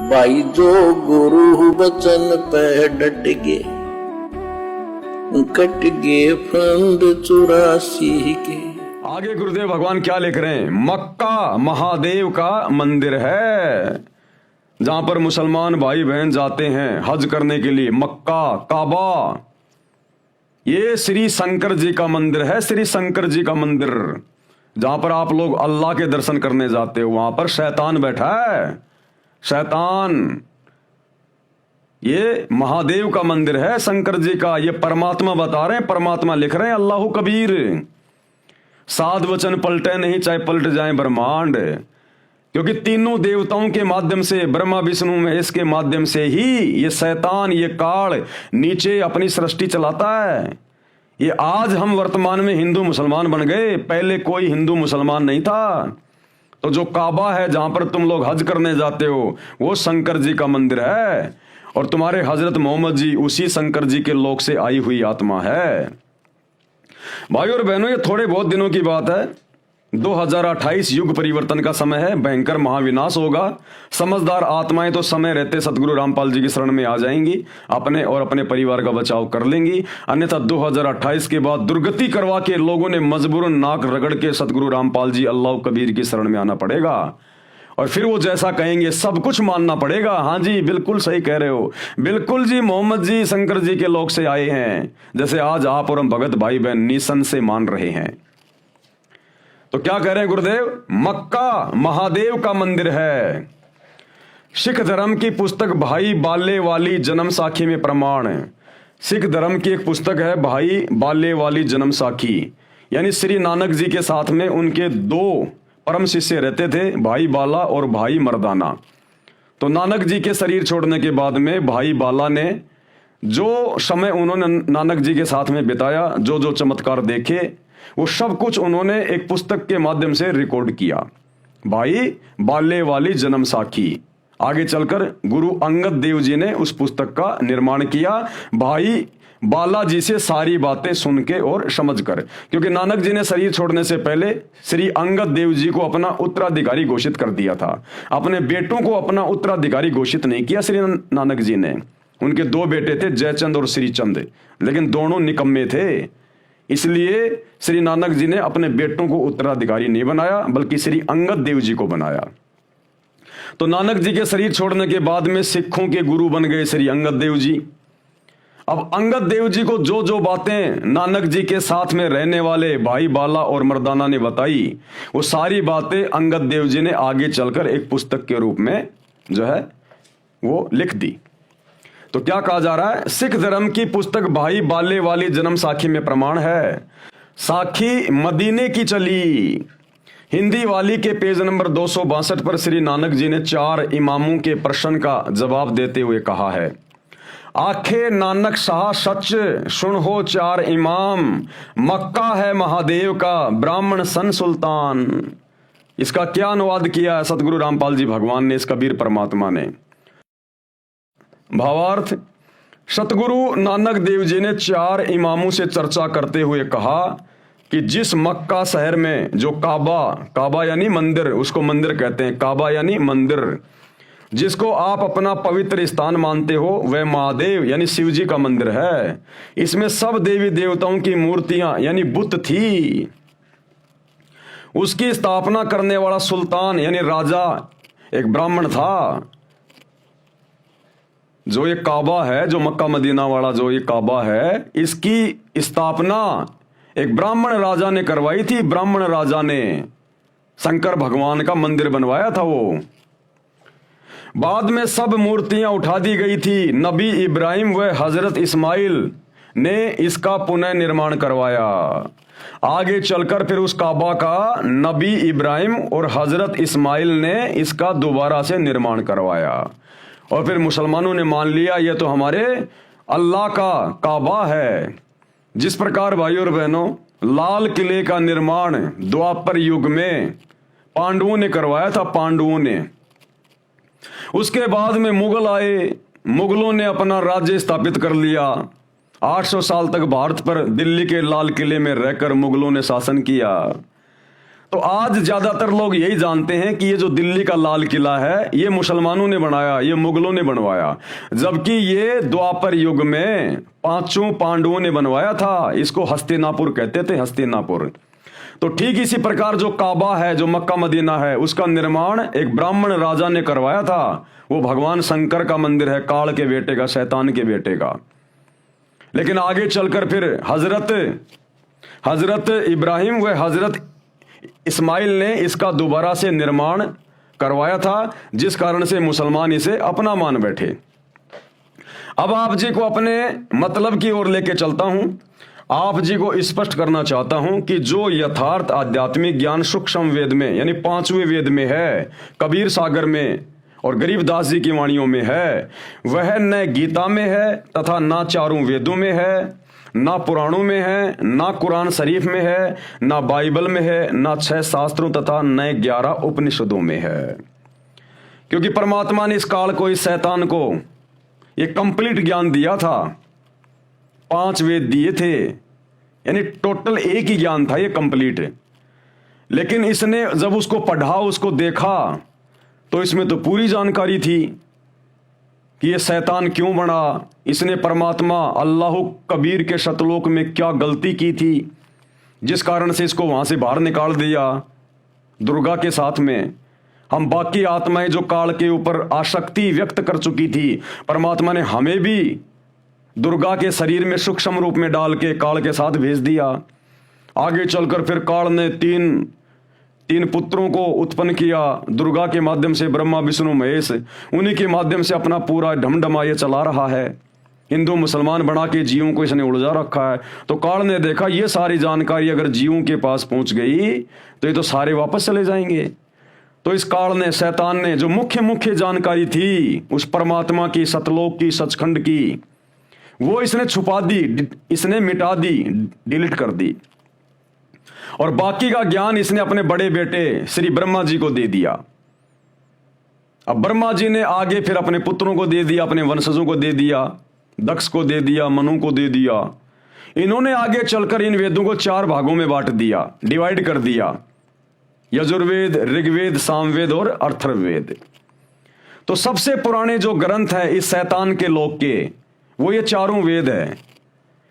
भाई जो गुरु बचन पे डट गे, कट गे फंद 84 के। आगे गुरुदेव भगवान क्या लिख रहे हैं? मक्का महादेव का मंदिर है, जहां पर मुसलमान भाई बहन जाते हैं हज करने के लिए। मक्का काबा, ये श्री शंकर जी का मंदिर है। श्री शंकर जी का मंदिर, जहां पर आप लोग अल्लाह के दर्शन करने जाते हो, वहां पर शैतान बैठा है। शैतान, ये महादेव का मंदिर है, शंकर जी का। ये परमात्मा बता रहे हैं, परमात्मा लिख रहे हैं, अल्लाह कबीर। साध वचन पलटे नहीं, चाहे पलट जाए ब्रह्मांड, क्योंकि तीनों देवताओं के माध्यम से, ब्रह्मा विष्णु महेश के माध्यम से ही ये शैतान, ये काल नीचे अपनी सृष्टि चलाता है। ये आज हम वर्तमान में हिंदू मुसलमान बन गए, पहले कोई हिंदू मुसलमान नहीं था। तो जो काबा है, जहां पर तुम लोग हज करने जाते हो, वो शंकर जी का मंदिर है, और तुम्हारे हजरत मोहम्मद जी उसी शंकर जी के लोक से आई हुई आत्मा है। भाई और बहनों, ये थोड़े बहुत दिनों की बात है। 2028 युग परिवर्तन का समय है, भयंकर महाविनाश होगा। समझदार आत्माएं तो समय रहते सतगुरु रामपाल जी की शरण में आ जाएंगी, अपने और अपने परिवार का बचाव कर लेंगी। अन्यथा 2028 के बाद दुर्गति करवा के लोगों ने मजबूरन नाक रगड़ के सतगुरु रामपाल जी अल्लाह कबीर की शरण में आना पड़ेगा, और फिर वो जैसा कहेंगे सब कुछ मानना पड़ेगा। हाँ जी, बिल्कुल सही कह रहे हो, बिल्कुल जी। मोहम्मद जी शंकर जी के लोक से आए हैं, जैसे आज आप और हम भगत भाई बहन निसन से मान रहे हैं। तो क्या कह रहे हैं गुरुदेव? मक्का महादेव का मंदिर है। सिख धर्म की पुस्तक भाई बाले वाली जन्म साखी में प्रमाण है। सिख धर्म की एक पुस्तक है भाई बाले वाली जन्म साखी, यानी श्री नानक जी के साथ में उनके दो परम शिष्य रहते थे, भाई बाला और भाई मर्दाना। तो नानक जी के शरीर छोड़ने के बाद में भाई बाला ने जो समय उन्होंने नानक जी के साथ में बिताया, जो जो चमत्कार देखे, वो सब कुछ उन्होंने एक पुस्तक के माध्यम से रिकॉर्ड किया, भाई बाले वाली जन्म साखी। आगे चलकर गुरु अंगद देव जी ने उस पुस्तक का निर्माण किया, भाई बालाजी से सारी बातें सुन के और समझ कर। क्योंकि नानक जी ने शरीर छोड़ने से पहले श्री अंगद देव जी को अपना उत्तराधिकारी घोषित कर दिया था, अपने बेटों को अपना उत्तराधिकारी घोषित नहीं किया श्री नानक जी ने। उनके दो बेटे थे, जयचंद और श्रीचंद, लेकिन दोनों निकम्मे थे, इसलिए श्री नानक जी ने अपने बेटों को उत्तराधिकारी नहीं बनाया, बल्कि श्री अंगद देव जी को बनाया। तो नानक जी के शरीर छोड़ने के बाद में सिखों के गुरु बन गए श्री अंगद देव जी। अब अंगद देव जी को जो जो बातें नानक जी के साथ में रहने वाले भाई बाला और मर्दाना ने बताई, वो सारी बातें अंगद देव जी ने आगे चलकर एक पुस्तक के रूप में जो है वो लिख दी। तो क्या कहा जा रहा है? सिख धर्म की पुस्तक भाई बाले वाली जन्म साखी में प्रमाण है, साखी मदीने की चली। हिंदी वाली के पेज नंबर 262 पर श्री नानक जी ने 4 इमामों के प्रश्न का जवाब देते हुए कहा है, आखे नानक शाह सच सुन हो 4 इमाम, मक्का है महादेव का ब्राह्मण सन सुल्तान। इसका क्या अनुवाद किया है सतगुरु रामपाल जी भगवान ने, इस कबीर परमात्मा ने। भावार्थ, सतगुरु नानक देव जी ने 4 इमामों से चर्चा करते हुए कहा कि जिस मक्का शहर में जो काबा यानी मंदिर, उसको मंदिर कहते हैं, काबा यानी मंदिर, जिसको आप अपना पवित्र स्थान मानते हो, वह महादेव यानी शिव जी का मंदिर है। इसमें सब देवी देवताओं की मूर्तियां यानी बुत थी। उसकी स्थापना करने वाला सुल्तान यानी राजा एक ब्राह्मण था। जो ये काबा है, जो मक्का मदीना वाला जो ये काबा है, इसकी स्थापना एक ब्राह्मण राजा ने करवाई थी। ब्राह्मण राजा ने शंकर भगवान का मंदिर बनवाया था। वो बाद में सब मूर्तियां उठा दी गई थी। नबी इब्राहिम व हजरत इस्माइल ने इसका पुनः निर्माण करवाया। आगे चलकर फिर उस काबा का नबी इब्राहिम और हजरत इस्माइल ने इसका दोबारा से निर्माण करवाया, और फिर मुसलमानों ने मान लिया यह तो हमारे अल्लाह का काबा है। जिस प्रकार भाई और बहनों लाल किले का निर्माण द्वापर युग में पांडवों ने करवाया था, पांडवों ने। उसके बाद में मुगल आए, मुगलों ने अपना राज्य स्थापित कर लिया। 800 साल तक भारत पर दिल्ली के लाल किले में रहकर मुगलों ने शासन किया। तो आज ज्यादातर लोग यही जानते हैं कि ये जो दिल्ली का लाल किला है ये मुसलमानों ने बनाया, ये मुगलों ने बनवाया, जबकि ये द्वापर युग में पांचों पांडवों ने बनवाया था। इसको हस्तिनापुर कहते थे, हस्तिनापुर। तो ठीक इसी प्रकार जो काबा है, जो मक्का मदीना है, उसका निर्माण एक ब्राह्मण राजा ने करवाया था। वो भगवान शंकर का मंदिर है, काल के बेटे का, शैतान के बेटे का। लेकिन आगे चलकर फिर हजरत इब्राहिम व हजरत इस्माइल ने इसका दोबारा से निर्माण करवाया था, जिस कारण से मुसलमान इसे अपना मान बैठे। अब आप जी को अपने मतलब की ओर लेके चलता हूं। आप जी को स्पष्ट करना चाहता हूं कि जो यथार्थ आध्यात्मिक ज्ञान सूक्ष्म वेद में यानी पांचवें वेद में है, कबीर सागर में और गरीबदास जी की वाणियों में है, वह न गीता में है तथा ना चारों वेदों में है, ना पुराणों में है, ना कुरान शरीफ में है, ना बाइबल में है, ना 6 शास्त्रों तथा न 11 उपनिषदों में है। क्योंकि परमात्मा ने इस काल को, इस शैतान को ये कंप्लीट ज्ञान दिया था। 5 वेद दिए थे, यानी टोटल एक ही ज्ञान था ये कंप्लीट। लेकिन इसने जब उसको पढ़ा, उसको देखा, तो इसमें तो पूरी जानकारी थी कि ये शैतान क्यों बना, इसने परमात्मा अल्लाह कबीर के शतलोक में क्या गलती की थी, जिस कारण से इसको वहां से बाहर निकाल दिया दुर्गा के साथ में। हम बाकी आत्माएं जो काल के ऊपर आसक्ति व्यक्त कर चुकी थी, परमात्मा ने हमें भी दुर्गा के शरीर में सूक्ष्म रूप में डाल के काल के साथ भेज दिया। आगे चलकर फिर काल ने तीन पुत्रों को उत्पन्न किया, दुर्गा के माध्यम से ब्रह्मा विष्णु महेश, उन्हीं के माध्यम से अपना पूरा ढमढमा ये चला रहा है। हिंदू मुसलमान बना के जीवों को इसने उलझा रखा है। तो काल ने देखा ये सारी जानकारी अगर जीवों के पास पहुंच गई तो ये तो सारे वापस चले जाएंगे। तो इस काल ने, शैतान ने, जो मुख्य जानकारी थी उस परमात्मा की, सतलोक की, सचखंड की, वो इसने छुपा दी, इसने मिटा दी, डिलीट कर दी। और बाकी का ज्ञान इसने अपने बड़े बेटे श्री ब्रह्मा जी को दे दिया। अब ब्रह्मा जी ने आगे फिर अपने पुत्रों को दे दिया, अपने वंशजों को दे दिया, दक्ष को दे दिया, मनु को दे दिया। इन्होंने आगे चलकर इन वेदों को 4 भागों में बांट दिया, डिवाइड कर दिया, यजुर्वेद, ऋग्वेद, सामवेद और अथर्ववेद। तो सबसे पुराने जो ग्रंथ हैं इस शैतान के लोक के, वो ये 4 वेद है।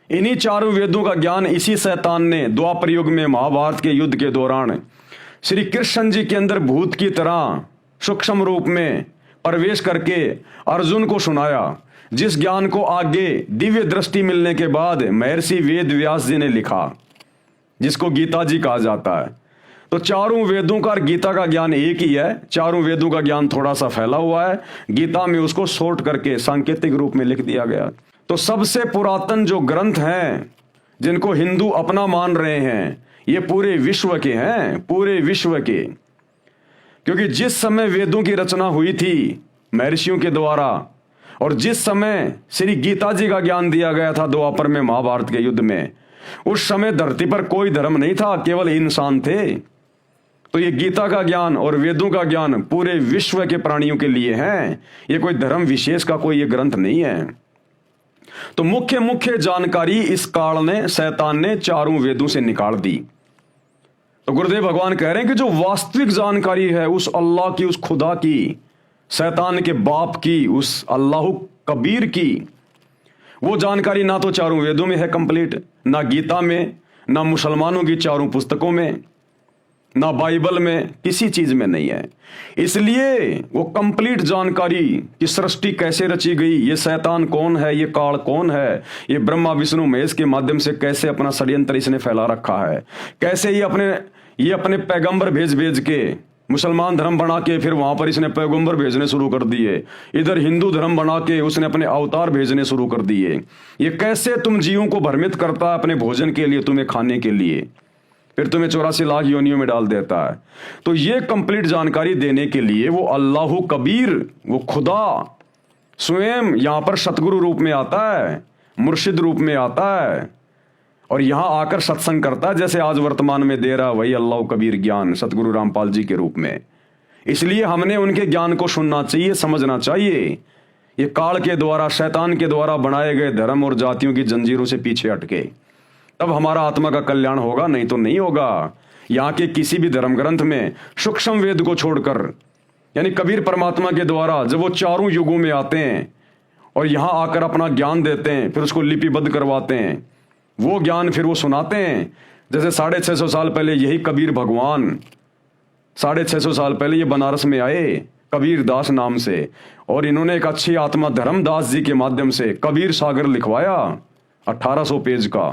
इन्हीं 4 वेदों का ज्ञान इसी शैतान ने द्वापर युग में महाभारत के युद्ध के दौरान श्री कृष्ण जी के अंदर भूत की तरह सूक्ष्म रूप में प्रवेश करके अर्जुन को सुनाया, जिस ज्ञान को आगे दिव्य दृष्टि मिलने के बाद महर्षि वेद व्यास जी ने लिखा, जिसको गीता जी कहा जाता है। तो 4 वेदों का और गीता का ज्ञान एक ही है। 4 वेदों का ज्ञान थोड़ा सा फैला हुआ है, गीता में उसको शॉर्ट करके सांकेतिक रूप में लिख दिया गया। तो सबसे पुरातन जो ग्रंथ हैं जिनको हिंदू अपना मान रहे हैं, ये पूरे विश्व के हैं, पूरे विश्व के। क्योंकि जिस समय वेदों की रचना हुई थी महर्षियों के द्वारा, और जिस समय श्री गीता जी का ज्ञान दिया गया था द्वापर में महाभारत के युद्ध में, उस समय धरती पर कोई धर्म नहीं था, केवल इंसान थे। तो ये गीता का ज्ञान और वेदों का ज्ञान पूरे विश्व के प्राणियों के लिए है, ये कोई धर्म विशेष का कोई ये ग्रंथ नहीं है। तो मुख्य जानकारी इस काल ने, शैतान ने 4 वेदों से निकाल दी। तो गुरुदेव भगवान कह रहे हैं कि जो वास्तविक जानकारी है उस अल्लाह की, उस खुदा की, शैतान के बाप की, उस अल्लाह कबीर की, वो जानकारी ना तो 4 वेदों में है कंप्लीट, ना गीता में, ना मुसलमानों की 4 पुस्तकों में, ना बाइबल में, किसी चीज में नहीं है। इसलिए वो कंप्लीट जानकारी कि सृष्टि कैसे रची गई, ये शैतान कौन है, ये काल कौन है, ये ब्रह्मा विष्णु महेश के माध्यम से कैसे अपना षड्यंत्र इसने फैला रखा है, कैसे ये अपने पैगंबर भेज के मुसलमान धर्म बना के फिर वहां पर इसने पैगंबर भेजने शुरू कर दिए, इधर हिंदू धर्म बना के उसने अपने अवतार भेजने शुरू कर दिए। ये कैसे तुम जीवों को भ्रमित करता है अपने भोजन के लिए, तुम्हें खाने के लिए, फिर तुम्हें 84 लाख योनियों में डाल देता है। तो ये कंप्लीट जानकारी देने के लिए वो अल्लाह कबीर, वो खुदा स्वयं यहां पर सतगुरु रूप में आता है, मुर्शिद रूप में आता है, और यहां आकर सत्संग करता है, जैसे आज वर्तमान में दे रहा वही अल्लाह कबीर ज्ञान सतगुरु रामपाल जी के रूप में। इसलिए हमने उनके ज्ञान को सुनना चाहिए, समझना चाहिए। ये काल के द्वारा, शैतान के द्वारा बनाए गए धर्म और जातियों की जंजीरों से पीछे हटके, तब हमारा आत्मा का कल्याण होगा, नहीं तो नहीं होगा। यहाँ के किसी भी धर्म ग्रंथ में सूक्ष्म वेद को छोड़कर, यानी कबीर परमात्मा के द्वारा जब वो चारों युगों में आते हैं और यहाँ आकर अपना ज्ञान देते हैं, फिर उसको लिपिबद्ध करवाते हैं, वो ज्ञान फिर वो सुनाते हैं। जैसे 650 साल पहले यही कबीर भगवान 650 साल पहले ये बनारस में आए कबीर दास नाम से, और इन्होंने एक अच्छी आत्मा धर्मदास जी के माध्यम से कबीर सागर लिखवाया 1800 पेज का।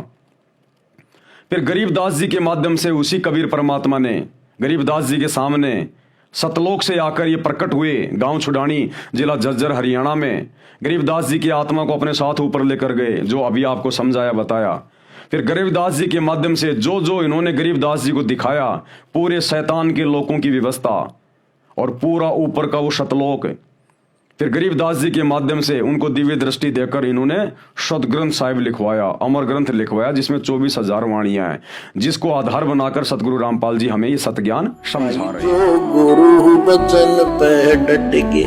फिर गरीबदास जी के माध्यम से उसी कबीर परमात्मा ने गरीबदास जी के सामने सतलोक से आकर ये प्रकट हुए गांव छुडानी, जिला झज्जर, हरियाणा में। गरीबदास जी की आत्मा को अपने साथ ऊपर लेकर गए, जो अभी आपको समझाया बताया। फिर गरीबदास जी के माध्यम से जो जो इन्होंने गरीबदास जी को दिखाया, पूरे शैतान के लोगों की व्यवस्था और पूरा ऊपर का वो शतलोक, फिर गरीबदास जी के माध्यम से उनको दिव्य दृष्टि देकर इन्होंने सदग्रंथ साहिब लिखवाया, अमर ग्रंथ लिखवाया, जिसमें 24,000 वाणियां हैं, जिसको आधार बनाकर सतगुरु रामपाल जी हमें ये सतज्ञान समझा रहे हैं। जो गुरु बचन पे डट के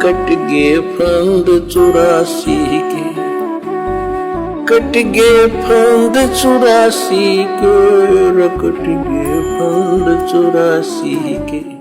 कट गए फंद 84 के, कट गए फंद 84 के, कट गए फंद 84 के।